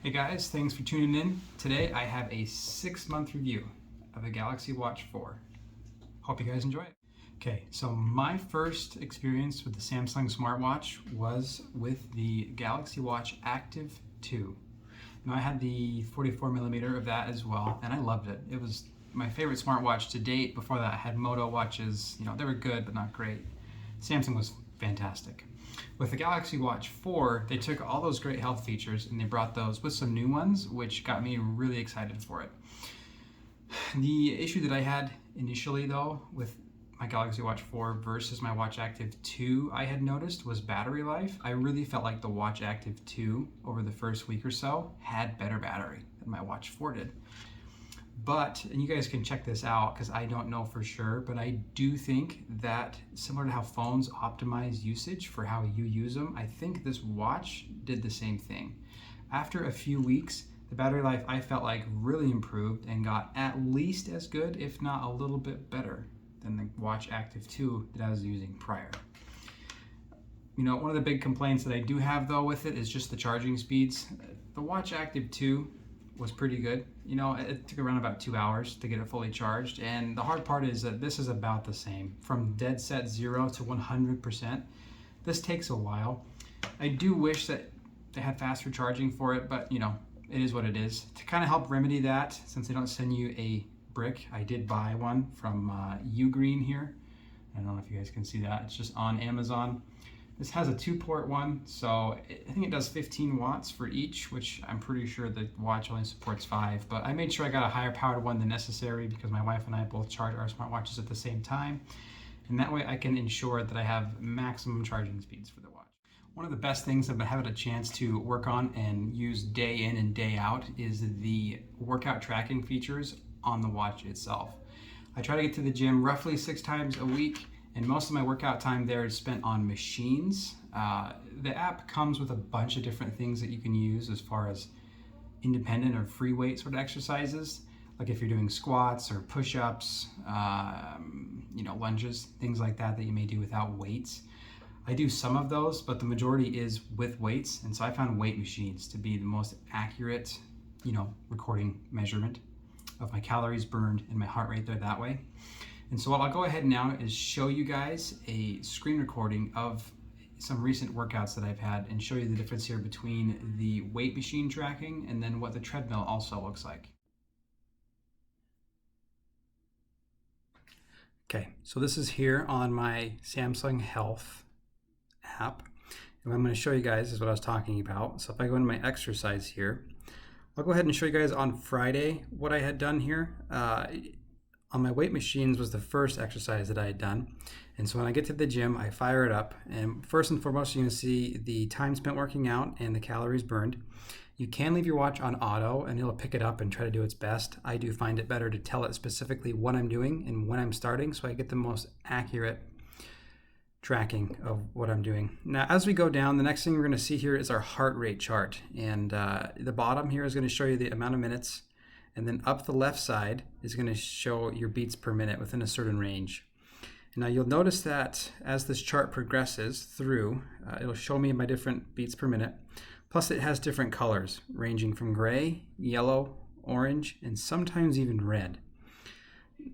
Hey guys, thanks for tuning in. Today I have a 6-month review of the Galaxy Watch 4. Hope you guys enjoy it. Okay, so my first experience with the Samsung smartwatch was with the Galaxy Watch Active 2. Now I had the 44mm of that as well, and I loved it. It was my favorite smartwatch to date. Before that I had Moto watches. They were good but not great. Samsung was fantastic. With the Galaxy Watch 4, they took all those great health features and they brought those with some new ones, which got me really excited for it. The issue that I had initially though with my Galaxy Watch 4 versus my Watch Active 2 I had noticed was battery life. I really felt like the Watch Active 2 over the first week or so had better battery than my Watch 4 did. But, and you guys can check this out because I don't know for sure, but I do think that similar to how phones optimize usage for how you use them, I think this watch did the same thing. After a few weeks, the battery life I felt like really improved and got at least as good, if not a little bit better than the Watch Active 2 that I was using prior. One of the big complaints that I do have though with it is just the charging speeds. The Watch Active 2 was pretty good. It took around about 2 hours to get it fully charged, and the hard part is that this is about the same. From dead set 0 to 100%, this takes a while. I do wish that they had faster charging for it, but it is what it is. To kind of help remedy that, since they don't send you a brick, I did buy one from Ugreen here. I don't know if you guys can see that. It's just on Amazon. This has a 2-port one, so I think it does 15 watts for each, which I'm pretty sure the watch only supports 5. But I made sure I got a higher powered one than necessary because my wife and I both charge our smartwatches at the same time. And that way I can ensure that I have maximum charging speeds for the watch. One of the best things I've been having a chance to work on and use day in and day out is the workout tracking features on the watch itself. I try to get to the gym roughly 6 times a week. And most of my workout time there is spent on machines. The app comes with a bunch of different things that you can use as far as independent or free weight sort of exercises. Like if you're doing squats or push-ups, lunges, things like that you may do without weights. I do some of those, but the majority is with weights. And so I found weight machines to be the most accurate, recording measurement of my calories burned and my heart rate there that way. And so what I'll go ahead now is show you guys a screen recording of some recent workouts that I've had and show you the difference here between the weight machine tracking and then what the treadmill also looks like. Okay, so this is here on my Samsung Health app. And what I'm going to show you guys is what I was talking about. So if I go into my exercise here, I'll go ahead and show you guys on Friday what I had done here. On my weight machines was the first exercise that I had done. And so when I get to the gym, I fire it up. And first and foremost, you're going to see the time spent working out and the calories burned. You can leave your watch on auto and it'll pick it up and try to do its best. I do find it better to tell it specifically what I'm doing and when I'm starting so I get the most accurate tracking of what I'm doing. Now, as we go down, the next thing we're going to see here is our heart rate chart. And the bottom here is going to show you the amount of minutes. And then up the left side is going to show your beats per minute within a certain range. And now you'll notice that as this chart progresses through, it'll show me my different beats per minute. Plus it has different colors ranging from gray, yellow, orange, and sometimes even red.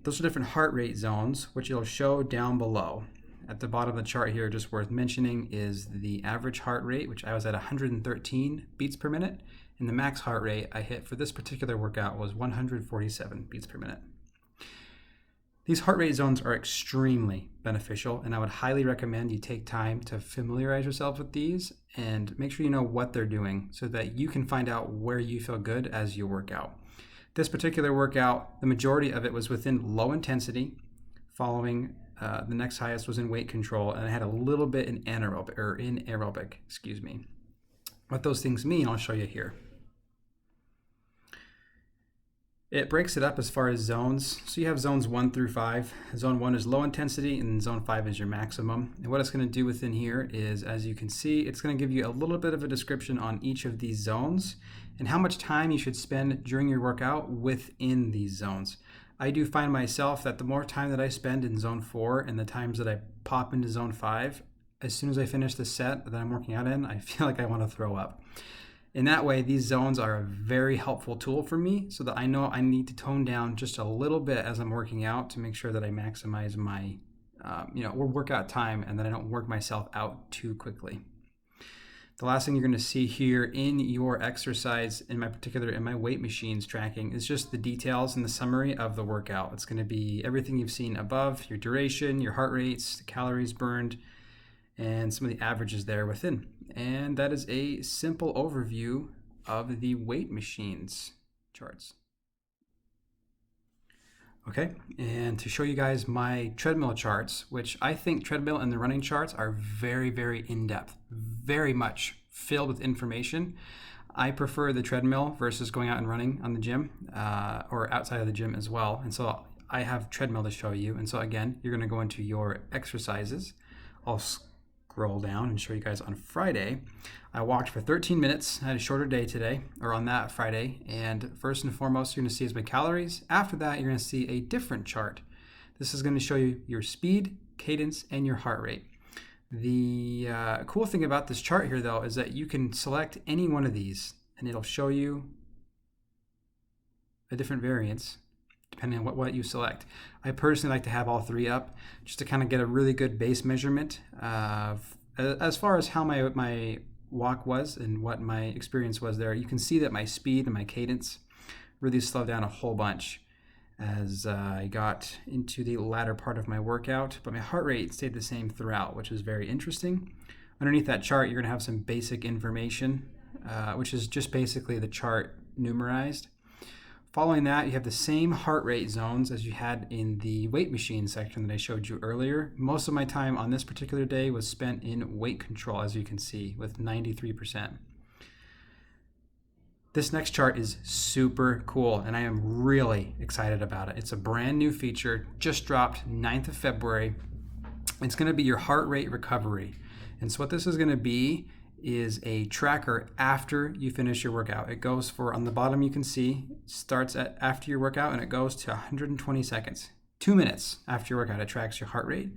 Those are different heart rate zones, which it'll show down below. At the bottom of the chart here, just worth mentioning, is the average heart rate, which I was at 113 beats per minute. And the max heart rate I hit for this particular workout was 147 beats per minute. These heart rate zones are extremely beneficial, and I would highly recommend you take time to familiarize yourself with these and make sure you know what they're doing so that you can find out where you feel good as you work out. This particular workout, the majority of it was within low intensity, following the next highest was in weight control, and I had a little bit in aerobic, excuse me. What those things mean, I'll show you here. It breaks it up as far as zones. So you have zones 1 through 5. Zone 1 is low intensity and zone 5 is your maximum. And what it's going to do within here is, as you can see, it's going to give you a little bit of a description on each of these zones and how much time you should spend during your workout within these zones. I do find myself that the more time that I spend in zone 4 and the times that I pop into zone 5, as soon as I finish the set that I'm working out in, I feel like I want to throw up. In that way, these zones are a very helpful tool for me so that I know I need to tone down just a little bit as I'm working out to make sure that I maximize my workout time and that I don't work myself out too quickly. The last thing you're going to see here in your exercise, in my weight machines tracking, is just the details and the summary of the workout. It's going to be everything you've seen above, your duration, your heart rates, the calories burned, and some of the averages there within. And that is a simple overview of the weight machines charts. Okay, and to show you guys my treadmill charts, which I think treadmill and the running charts are very, very in-depth, very much filled with information. I prefer the treadmill versus going out and running on the gym or outside of the gym as well. And so I have treadmill to show you. And so again, you're gonna go into your exercises. I'll scroll down and show you guys on Friday. I walked for 13 minutes. I had a shorter day today, or on that Friday. And first and foremost, you're going to see is my calories. After that, you're going to see a different chart. This is going to show you your speed, cadence, and your heart rate. The cool thing about this chart here, though, is that you can select any one of these, and it'll show you a different variance depending on what you select. I personally like to have all three up just to kind of get a really good base measurement as far as how my walk was and what my experience was there. You can see that my speed and my cadence really slowed down a whole bunch as I got into the latter part of my workout, but my heart rate stayed the same throughout, which is very interesting. Underneath that chart, you're going to have some basic information, which is just basically the chart numerized. Following that, you have the same heart rate zones as you had in the weight machine section that I showed you earlier. Most of my time on this particular day was spent in weight control, as you can see, with 93%. This next chart is super cool, and I am really excited about it. It's a brand new feature, just dropped 9th of February. It's going to be your heart rate recovery. And so what this is going to be is a tracker after you finish your workout. It goes for, on the bottom you can see, starts at after your workout and it goes to 120 seconds. 2 minutes after your workout, it tracks your heart rate.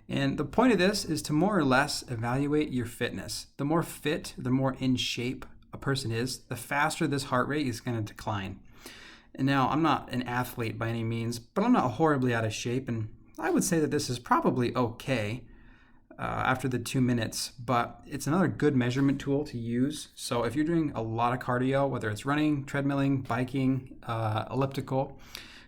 And the point of this is to more or less evaluate your fitness. The more fit, the more in shape a person is, the faster this heart rate is going to decline. And now, I'm not an athlete by any means, but I'm not horribly out of shape, and I would say that this is probably okay after the 2 minutes, but it's another good measurement tool to use. So if you're doing a lot of cardio, whether it's running, treadmilling, biking, elliptical,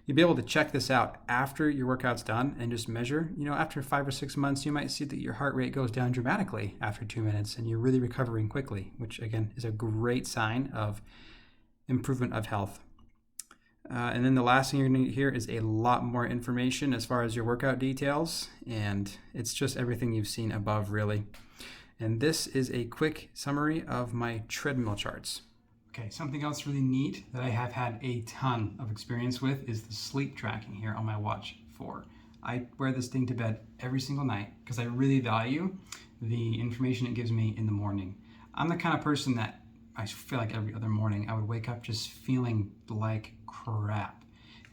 you'll be able to check this out after your workout's done and just measure. After 5 or 6 months, you might see that your heart rate goes down dramatically after 2 minutes and you're really recovering quickly, which again is a great sign of improvement of health. And then the last thing you're going to hear is a lot more information as far as your workout details, and it's just everything you've seen above, really. And this is a quick summary of my treadmill charts. Okay, something else really neat that I have had a ton of experience with is the sleep tracking here on my Watch 4. I wear this thing to bed every single night because I really value the information it gives me in the morning. I'm the kind of person that I feel like every other morning I would wake up just feeling like crap.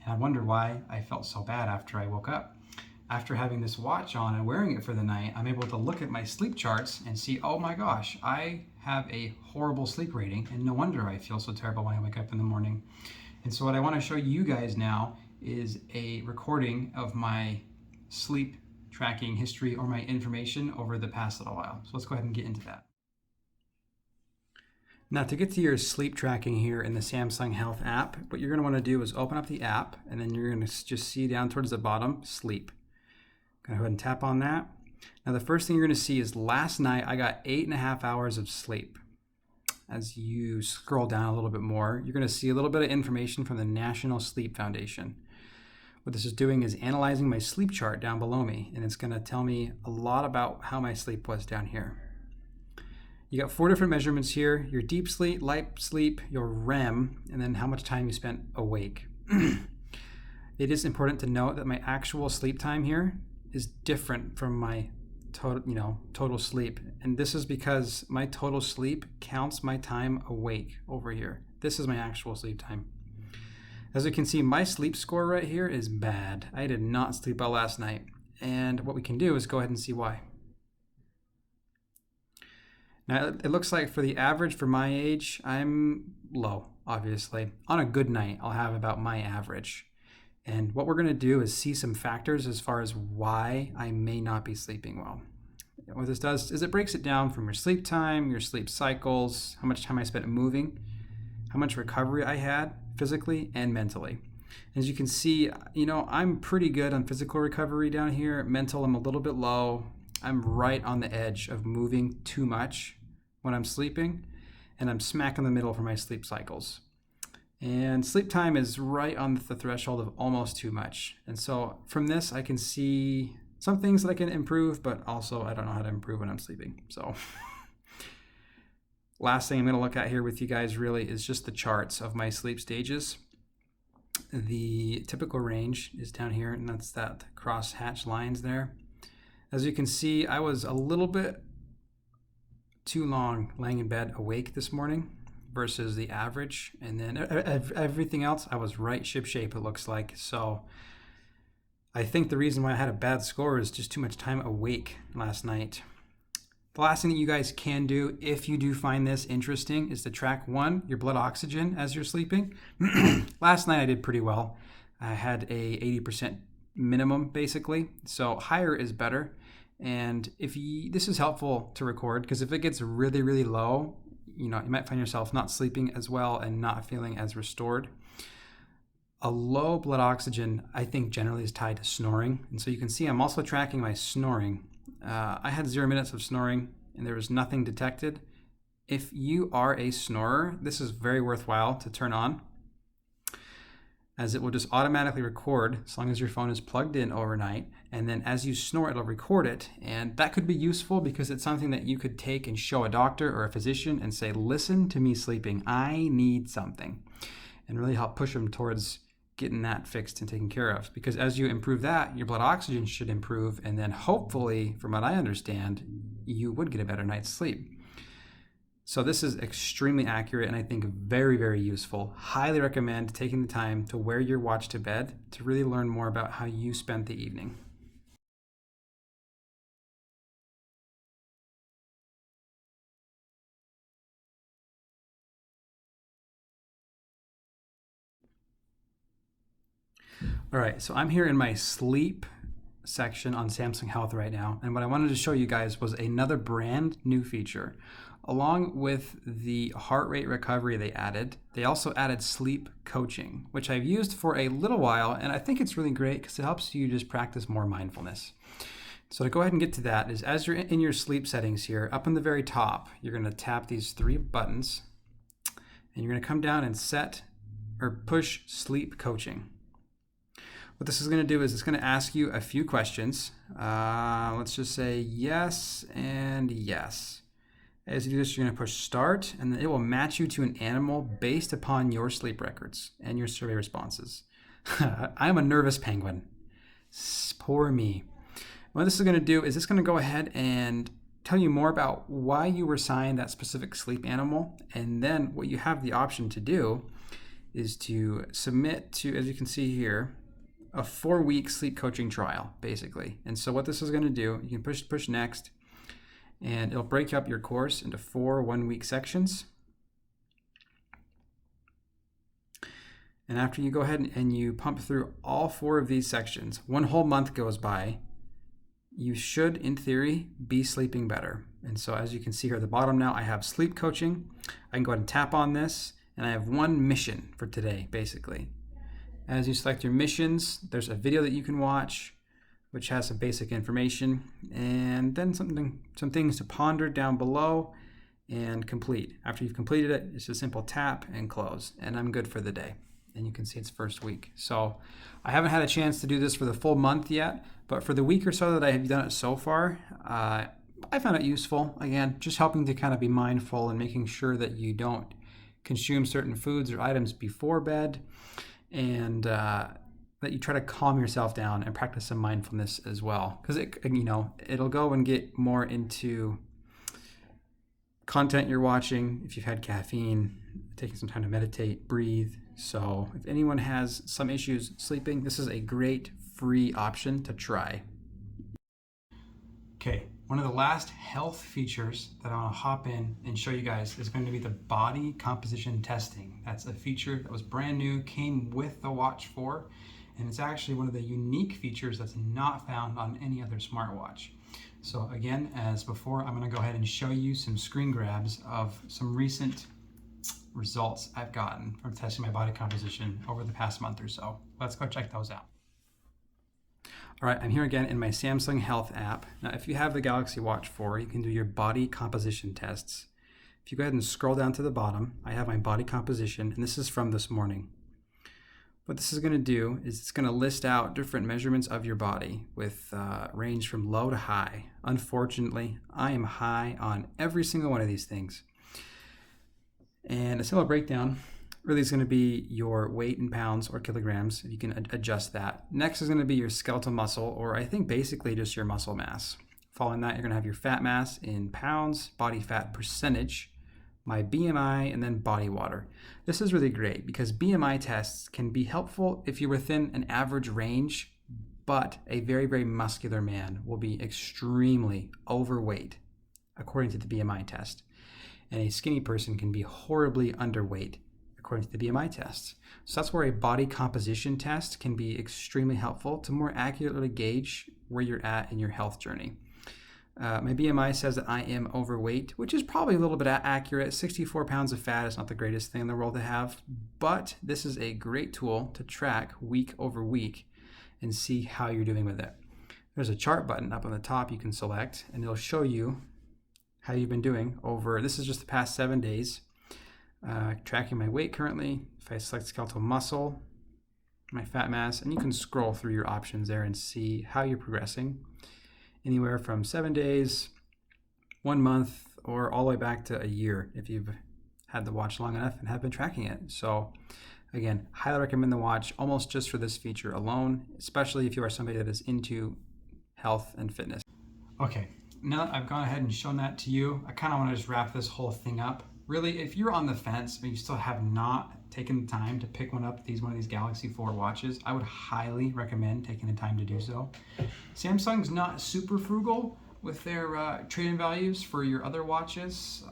And I wonder why I felt so bad after I woke up. After having this watch on and wearing it for the night, I'm able to look at my sleep charts and see, oh my gosh, I have a horrible sleep rating, and no wonder I feel so terrible when I wake up in the morning. And so what I want to show you guys now is a recording of my sleep tracking history or my information over the past little while. So let's go ahead and get into that. Now, to get to your sleep tracking here in the Samsung Health app, what you're going to want to do is open up the app, and then you're going to just see down towards the bottom, sleep. Go ahead and tap on that. Now, the first thing you're going to see is last night I got 8.5 hours of sleep. As you scroll down a little bit more, you're going to see a little bit of information from the National Sleep Foundation. What this is doing is analyzing my sleep chart down below me, and it's going to tell me a lot about how my sleep was down here. You got 4 different measurements here: your deep sleep, light sleep, your REM, and then how much time you spent awake. It is important to note that my actual sleep time here is different from my total sleep. And this is because my total sleep counts my time awake over here. This is my actual sleep time. As you can see, my sleep score right here is bad. I did not sleep well last night. And what we can do is go ahead and see why. Now, it looks like for the average for my age, I'm low, obviously. On a good night, I'll have about my average. And what we're going to do is see some factors as far as why I may not be sleeping well. What this does is it breaks it down from your sleep time, your sleep cycles, how much time I spent moving, how much recovery I had physically and mentally. As you can see, I'm pretty good on physical recovery down here. Mental, I'm a little bit low. I'm right on the edge of moving too much when I'm sleeping, and I'm smack in the middle for my sleep cycles. And sleep time is right on the threshold of almost too much. And so from this, I can see some things that I can improve, but also I don't know how to improve when I'm sleeping. So last thing I'm going to look at here with you guys really is just the charts of my sleep stages. The typical range is down here, and that's that cross hatch lines there. As you can see, I was a little bit too long laying in bed awake this morning versus the average, and then everything else I was right ship shape, it looks like. So I think the reason why I had a bad score is just too much time awake last night. The last thing that you guys can do if you do find this interesting is to track your blood oxygen as you're sleeping. Last night I did pretty well. I had a 80% minimum basically, so higher is better. And this is helpful to record, because if it gets really, really low, you might find yourself not sleeping as well and not feeling as restored. A low blood oxygen, I think, generally is tied to snoring. And so you can see I'm also tracking my snoring. I had 0 minutes of snoring and there was nothing detected. If you are a snorer, this is very worthwhile to turn on, as it will just automatically record as long as your phone is plugged in overnight. And then as you snore, it'll record it. And that could be useful because it's something that you could take and show a doctor or a physician and say, listen to me sleeping, I need something, and really help push them towards getting that fixed and taken care of. Because as you improve that, your blood oxygen should improve. And then hopefully, from what I understand, you would get a better night's sleep. So this is extremely accurate and I think very, very useful. Highly recommend taking the time to wear your watch to bed to really learn more about how you spent the evening. All right, so I'm here in my sleep section on Samsung Health right now, and what I wanted to show you guys was another brand new feature. Along with the heart rate recovery they also added sleep coaching, which I've used for a little while, and I think it's really great because it helps you just practice more mindfulness. So to go ahead and get to that is, as you're in your sleep settings here, up in the very top, you're going to tap these 3 buttons, and you're going to come down and set or push sleep coaching. What this is going to do is it's going to ask you a few questions. Let's just say yes and yes. As you do this, you're going to push start, and then it will match you to an animal based upon your sleep records and your survey responses. I'm a nervous penguin. Poor me. What this is going to do is it's going to go ahead and tell you more about why you were assigned that specific sleep animal. And then what you have the option to do is to submit to, as you can see here, a 4-week sleep coaching trial, basically. And so what this is going to do, you can push next, and it'll break up your course into 4 one-week sections. And after you go ahead and you pump through all 4 of these sections, 1 whole month goes by, you should, in theory, be sleeping better. And so as you can see here at the bottom now, I have sleep coaching. I can go ahead and tap on this, and I have 1 mission for today, basically. As you select your missions, there's a video that you can watch, which has some basic information, and then some things to ponder down below and complete. After you've completed it, it's a simple tap and close, and I'm good for the day. And you can see it's first week. So I haven't had a chance to do this for the full month yet, but for the week or so that I have done it so far, I found it useful. Again, just helping to kind of be mindful and making sure that you don't consume certain foods or items before bed, and that you try to calm yourself down and practice some mindfulness as well, because it'll go and get more into content you're watching. If you've had caffeine, taking some time to meditate, breathe. So if anyone has some issues sleeping, this is a great free option to try. Okay, One of the last health features that I want to hop in and show you guys is going to be the body composition testing. That's a feature that was brand new, came with the Watch 4, and it's actually one of the unique features that's not found on any other smartwatch. So again, as before, I'm going to go ahead and show you some screen grabs of some recent results I've gotten from testing my body composition over the past month or so. Let's go check those out. All right, I'm here again in my Samsung Health app. Now, if you have the Galaxy Watch 4, you can do your body composition tests. If you go ahead and scroll down to the bottom, I have my body composition, and this is from this morning. What this is going to do is it's going to list out different measurements of your body with range from low to high. Unfortunately, I am high on every single one of these things. And a simple breakdown really is going to be your weight in pounds or kilograms, if you can adjust that. Next is going to be your skeletal muscle, or I think basically just your muscle mass. Following that, you're going to have your fat mass in pounds, body fat percentage, my BMI, and then body water. This is really great because BMI tests can be helpful if you're within an average range, but a very, very muscular man will be extremely overweight according to the BMI test. And a skinny person can be horribly underweight according to the BMI test. So that's where a body composition test can be extremely helpful to more accurately gauge where you're at in your health journey. My BMI says that I am overweight, which is probably a little bit accurate. 64 pounds of fat is not the greatest thing in the world to have, but this is a great tool to track week over week and see how you're doing with it. There's a chart button up on the top you can select, and it'll show you how you've been doing over, this is just the past 7 days. Tracking my weight currently. If I select skeletal muscle, my fat mass, and you can scroll through your options there and see how you're progressing. Anywhere from 7 days, 1 month, or all the way back to a year if you've had the watch long enough and have been tracking it. So again, highly recommend the watch almost just for this feature alone, especially if you are somebody that is into health and fitness. Okay, now that I've gone ahead and shown that to you, I kind of want to just wrap this whole thing up. Really, if you're on the fence and you still have not taken the time to pick one of these Galaxy 4 watches, I would highly recommend taking the time to do so. Samsung's not super frugal with their trade-in values for your other watches,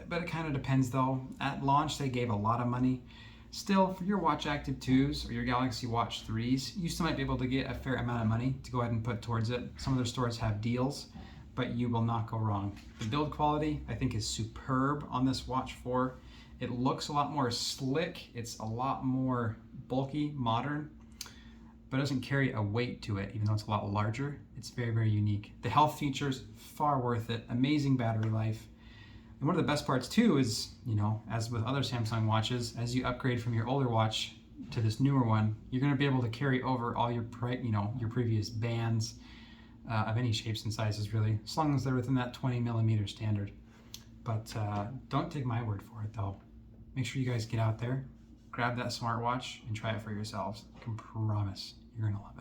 but it kind of depends though. At launch, they gave a lot of money. Still, for your Watch Active 2s or your Galaxy Watch 3s, you still might be able to get a fair amount of money to go ahead and put towards it. Some of their stores have deals, but you will not go wrong. The build quality, I think, is superb on this Watch 4. It looks a lot more slick. It's a lot more bulky, modern, but it doesn't carry a weight to it, even though it's a lot larger. It's very, very unique. The health features, far worth it. Amazing battery life. And one of the best parts too is, as with other Samsung watches, as you upgrade from your older watch to this newer one, you're gonna be able to carry over all your, your previous bands, of any shapes and sizes really, as long as they're within that 20 millimeter standard. But don't take my word for it though. Make sure you guys get out there, grab that smartwatch and try it for yourselves. I can promise you're gonna love it.